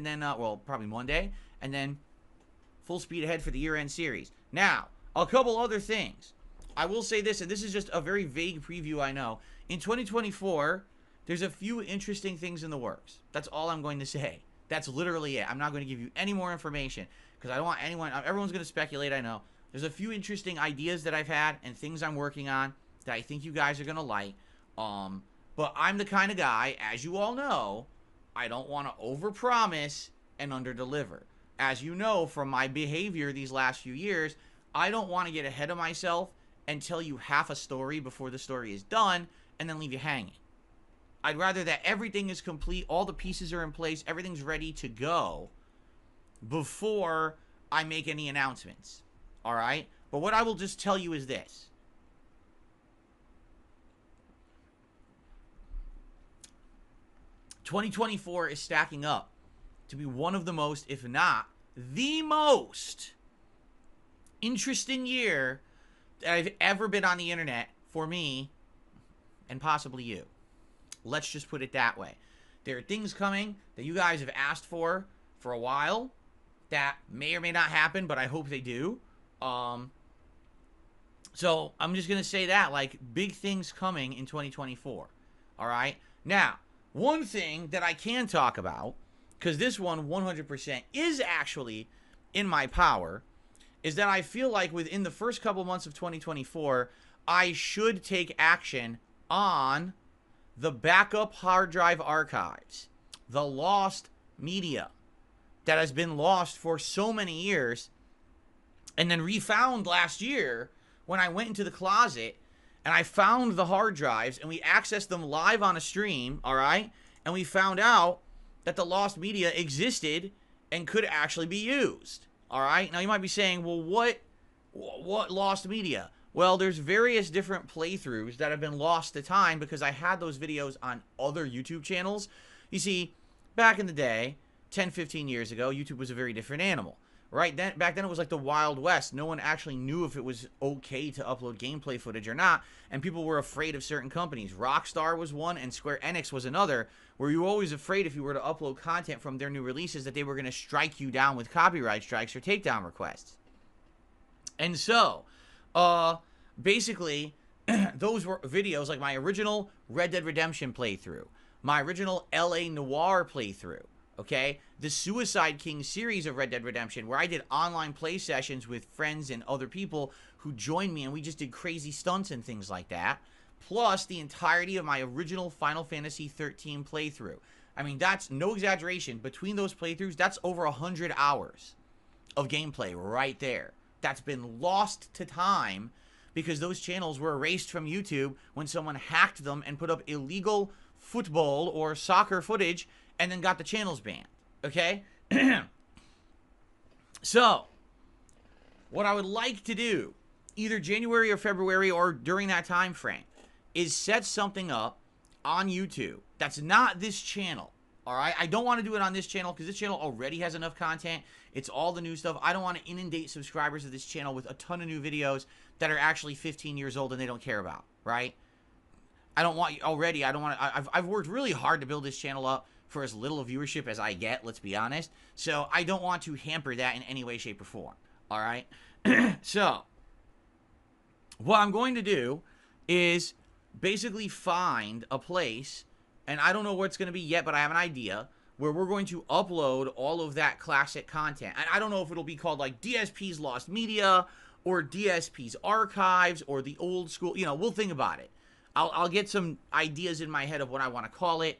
and then, well, probably Monday, and then full speed ahead for the year-end series. Now, a couple other things. I will say this, and this is just a very vague preview, I know. In 2024, there's a few interesting things in the works. That's all I'm going to say. That's literally it. I'm not going to give you any more information because I don't want anyone, everyone's going to speculate, I know. There's a few interesting ideas that I've had and things I'm working on that I think you guys are going to like. But I'm the kind of guy, as you all know, I don't want to overpromise and underdeliver. As you know from my behavior these last few years, I don't want to get ahead of myself and tell you half a story before the story is done and then leave you hanging. I'd rather that everything is complete, all the pieces are in place, everything's ready to go before I make any announcements. All right? But what I will just tell you is this. ...2024 is stacking up to be one of the most, if not the most interesting year that I've ever been on the internet for me and possibly you. Let's just put it that way. There are things coming that you guys have asked for a while that may or may not happen, but I hope they do. So I'm just going to say that, like, big things coming in 2024. All right? Now, one thing that I can talk about, because this one 100% is actually in my power, is that I feel like within the first couple months of 2024, I should take action on the backup hard drive archives, the lost media that has been lost for so many years and then refound last year when I went into the closet and I found the hard drives and we accessed them live on a stream, all right? And we found out that the lost media existed and could actually be used, all right? Now you might be saying, well, what lost media? Well, there's various different playthroughs that have been lost to time because I had those videos on other YouTube channels. You see, back in the day, 10, 15 years ago, YouTube was a very different animal. Right? Back then it was like the Wild West. No one actually knew if it was okay to upload gameplay footage or not, and people were afraid of certain companies. Rockstar was one, and Square Enix was another, where you were always afraid if you were to upload content from their new releases that they were going to strike you down with copyright strikes or takedown requests. And so, basically, those were videos like my original Red Dead Redemption playthrough, my original LA Noire playthrough, okay? The Suicide King series of Red Dead Redemption, where I did online play sessions with friends and other people who joined me, and we just did crazy stunts and things like that, plus the entirety of my original Final Fantasy 13 playthrough. I mean, that's no exaggeration. Between those playthroughs, that's over 100 hours of gameplay right there. That's been lost to time because those channels were erased from YouTube when someone hacked them and put up illegal football or soccer footage and then got the channels banned, okay? So, what I would like to do, either January or February or during that time frame, is set something up on YouTube that's not this channel, all right? I don't want to do it on this channel because this channel already has enough content. It's all the new stuff. I don't want to inundate subscribers of this channel with a ton of new videos that are actually 15 years old and they don't care about, right? I don't want, already, I don't want to, I've worked really hard to build this channel up for as little viewership as I get, let's be honest. So I don't want to hamper that in any way, shape, or form. All right? So, what I'm going to do is basically find a place, and I don't know where it's going to be yet, but I have an idea, where we're going to upload all of that classic content. And I don't know if it'll be called like DSP's Lost Media, or DSP's Archives, or the old school, you know, we'll think about it. I'll get some ideas in my head of what I want to call it.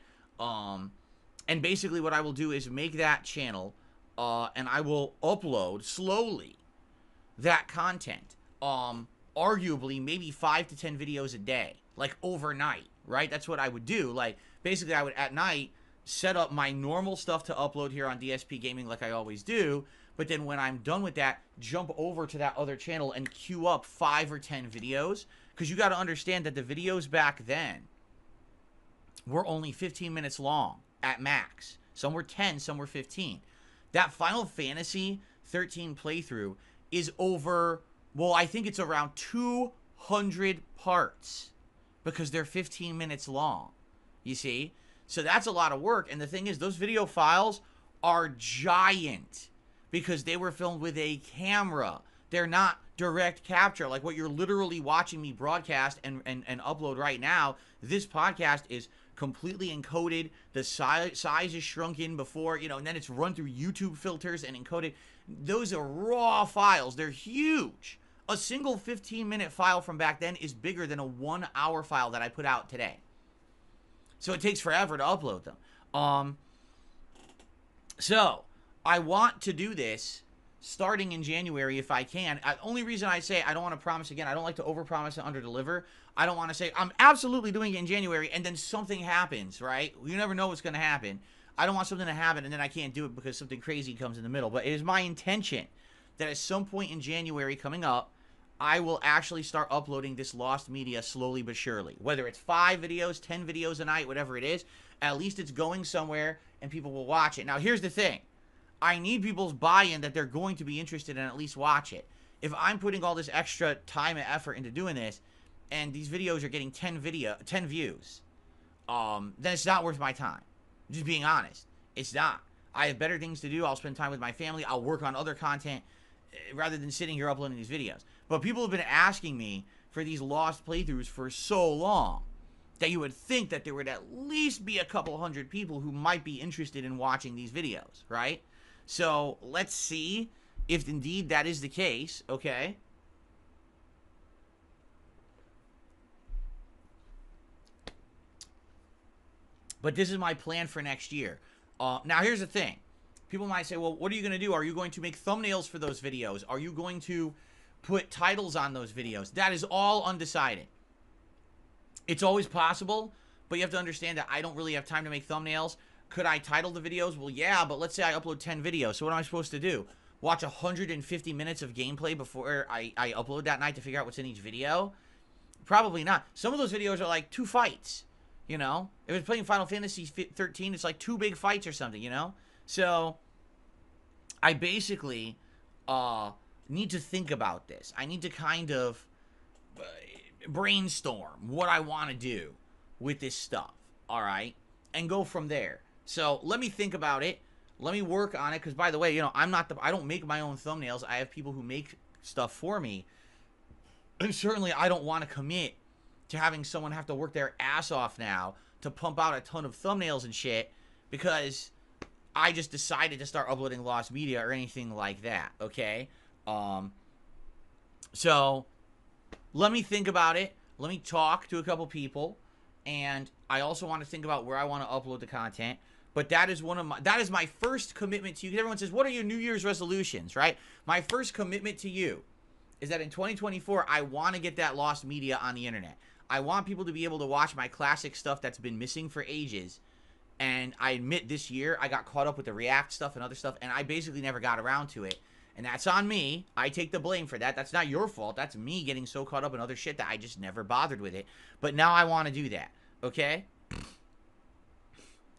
And basically what I will do is make that channel, and I will upload slowly that content. Arguably, maybe 5 to 10 videos a day, like overnight, right? That's what I would do. Like, basically, I would, at night, set up my normal stuff to upload here on DSP Gaming like I always do, but then when I'm done with that, jump over to that other channel and queue up 5 or 10 videos, because you got to understand that the videos back then were only 15 minutes long at max. Some were 10, some were 15. That Final Fantasy 13 playthrough is over, well, I think it's around 200 parts because they're 15 minutes long, you see? So that's a lot of work, and the thing is, those video files are giant because they were filmed with a camera. They're not direct capture like what you're literally watching me broadcast and upload right now. This podcast is completely encoded. The size is shrunken before, and then it's run through YouTube filters and encoded. Those are raw files. They're huge. A single 15-minute file from back then is bigger than a 1-hour file that I put out today. So it takes forever to upload them. So I want to do this starting in January if I can. Only reason I say I don't want to promise again, I don't like to overpromise and underdeliver. I don't want to say I'm absolutely doing it in January and then something happens, right? You never know what's going to happen. I don't want something to happen and then I can't do it because something crazy comes in the middle. But it is my intention that at some point in January coming up, I will actually start uploading this lost media slowly but surely. Whether it's 5 videos, 10 videos a night, whatever it is, at least it's going somewhere and people will watch it. Now, here's the thing. I need people's buy-in that they're going to be interested and at least watch it. If I'm putting all this extra time and effort into doing this, and these videos are getting 10 views, then it's not worth my time. Just being honest. It's not. I have better things to do. I'll spend time with my family. I'll work on other content rather than sitting here uploading these videos. But people have been asking me for these lost playthroughs for so long that you would think that there would at least be a couple hundred people who might be interested in watching these videos, right? So let's see if indeed that is the case, okay? But this is my plan for next year. Now, here's the thing. People might say, well, what are you going to do? Are you going to make thumbnails for those videos? Are you going to put titles on those videos? That is all undecided. It's always possible, but you have to understand that I don't really have time to make thumbnails. Could I title the videos? Well, yeah, but let's say I upload 10 videos. So what am I supposed to do? Watch 150 minutes of gameplay before I upload that night to figure out what's in each video? Probably not. Some of those videos are like 2 fights, If it's playing Final Fantasy 13, it's like 2 big fights or something, So I basically need to think about this. I need to kind of brainstorm what I want to do with this stuff, all right? And go from there. So let me think about it. Let me work on it. Because, by the way, I don't make my own thumbnails. I have people who make stuff for me. And certainly I don't want to commit to having someone have to work their ass off now to pump out a ton of thumbnails and shit because I just decided to start uploading lost media or anything like that, okay? So let me think about it. Let me talk to a couple people. And I also want to think about where I want to upload the content. But that is my first commitment to you. Everyone says, what are your New Year's resolutions, right? My first commitment to you is that in 2024, I want to get that lost media on the internet. I want people to be able to watch my classic stuff that's been missing for ages. And I admit this year, I got caught up with the React stuff and other stuff, and I basically never got around to it. And that's on me. I take the blame for that. That's not your fault. That's me getting so caught up in other shit that I just never bothered with it. But now I want to do that, okay?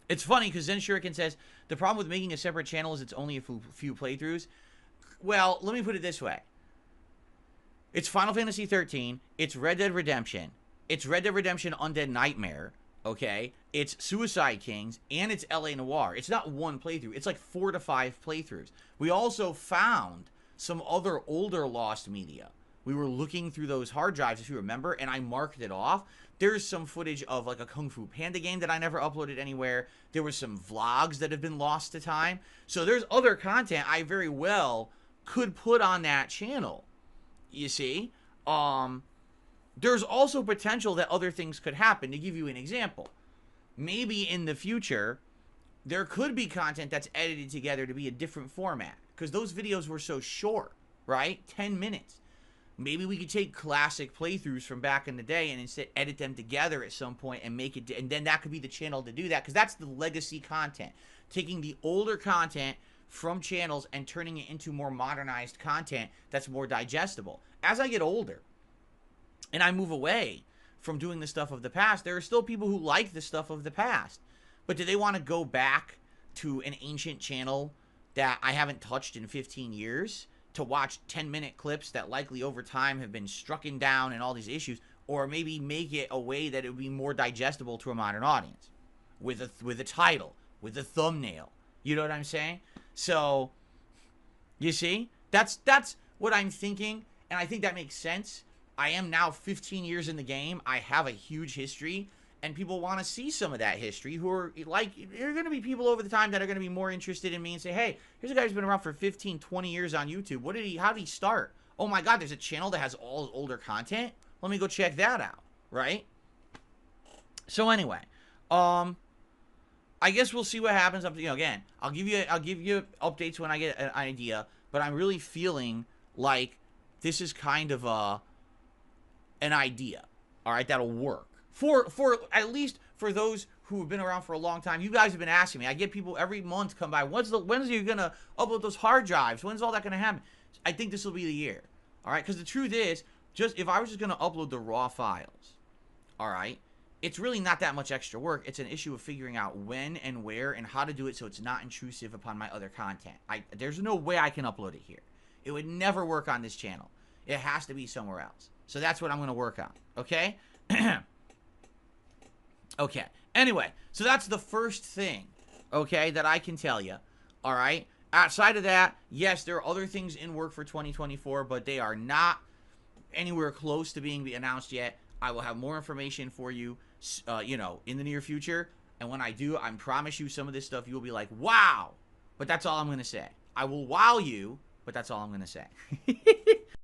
It's funny because Zen Shuriken says, the problem with making a separate channel is it's only a few playthroughs. Well, let me put it this way. It's Final Fantasy 13. It's Red Dead Redemption. It's Red Dead Redemption Undead Nightmare, okay? It's Suicide Kings, and it's LA Noire. It's not one playthrough. It's like 4 to 5 playthroughs. We also found some other older lost media. We were looking through those hard drives, if you remember, and I marked it off. There's some footage of like a Kung Fu Panda game that I never uploaded anywhere. There were some vlogs that have been lost to time. So there's other content I very well could put on that channel. You see? There's also potential that other things could happen. To give you an example, maybe in the future, there could be content that's edited together to be a different format. Because those videos were so short, right? 10 minutes. Maybe we could take classic playthroughs from back in the day and instead edit them together at some point and make it, and then that could be the channel to do that, because that's the legacy content. Taking the older content from channels and turning it into more modernized content that's more digestible. As I get older and I move away from doing the stuff of the past, there are still people who like the stuff of the past. But do they want to go back to an ancient channel that I haven't touched in 15 years? To watch 10-minute clips that likely over time have been strucken down and all these issues, or maybe make it a way that it would be more digestible to a modern audience with a title, with a thumbnail, You know what I'm saying? So, you see? That's what I'm thinking, and I think that makes sense. I am now 15 years in the game. I have a huge history, and people want to see some of that history. Who are like, there are going to be people over the time that are going to be more interested in me and say, hey, here's a guy who's been around for 15, 20 years on YouTube. How did he start? Oh my God, there's a channel that has all older content. Let me go check that out, right? So anyway, I guess we'll see what happens. Again, I'll give you updates when I get an idea. But I'm really feeling like this is kind of an idea, all right, that'll work for at least for those who have been around for a long time. You guys have been asking me. I get people every month come by. When's you gonna upload those hard drives? When's all that gonna happen? I think this will be the year, all right. Because the truth is, just if I was just gonna upload the raw files, all right, it's really not that much extra work. It's an issue of figuring out when and where and how to do it so it's not intrusive upon my other content. There's no way I can upload it here. It would never work on this channel. It has to be somewhere else. So that's what I'm going to work on. Okay? Okay. Anyway, so that's the first thing, okay, that I can tell you. All right? Outside of that, yes, there are other things in work for 2024, but they are not anywhere close to being announced yet. I will have more information for you, in the near future. And when I do, I promise you some of this stuff, you'll be like, wow. But that's all I'm going to say. I will wow you, but that's all I'm going to say.